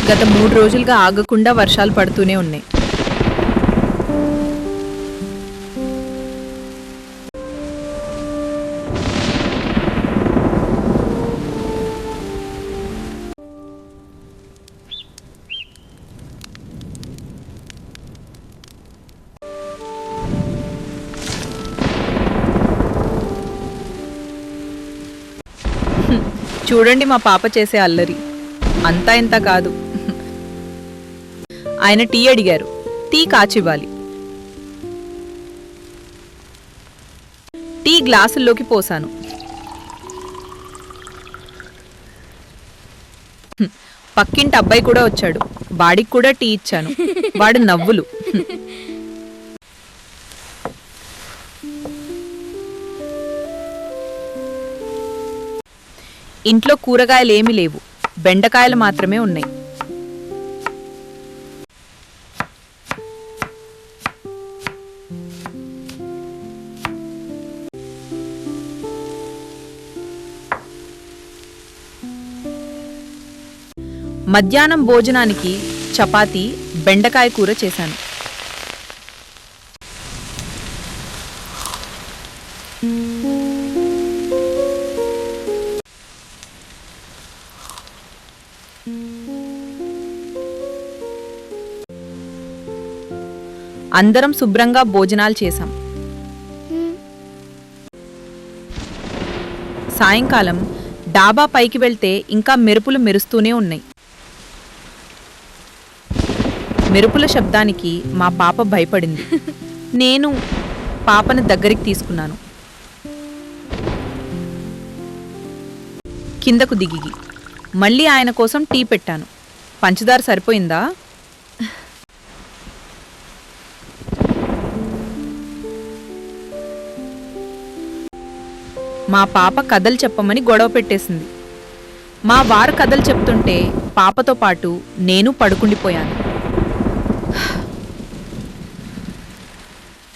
గత 3 రోజులుగా ఆగకుండా వర్షాలు పడుతూనే ఉన్నాయి. చూడండి మా పాప చేసే అల్లరి. అంతా ఇంత కాదు. ఆయన టీ అడిగారు. టీ కాచివ్వాలి. టీ గ్లాసుల్లోకి పోసాను. పక్కింటి అబ్బాయి కూడా వచ్చాడు. వాడికి కూడా టీ ఇచ్చాను. వాడు నవ్వులు. ఇంట్లో కూరగాయలేమీ లేవు. బెండకాయలు మాత్రమే ఉన్నాయి. మధ్యాహ్నం భోజనానికి చపాతీ, బెండకాయ కూర చేశాను. అందరం శుభ్రంగా భోజనాలు చేశాం. సాయంకాలం డాబా పైకి వెళ్తే ఇంకా మెరుపులు మెరుస్తూనే ఉన్నాయి. మెరుపుల శబ్దానికి మా పాప భయపడింది. నేను పాపను దగ్గరికి తీసుకున్నాను. కిందకు దిగి మళ్ళీ ఆయన కోసం టీ పెట్టాను. పంచదార సరిపోయిందా? మా పాప కథలు చెప్పమని గొడవ పెట్టేసింది. మా వారు కథలు చెప్తుంటే పాపతో పాటు నేను పడుకుండిపోయాను.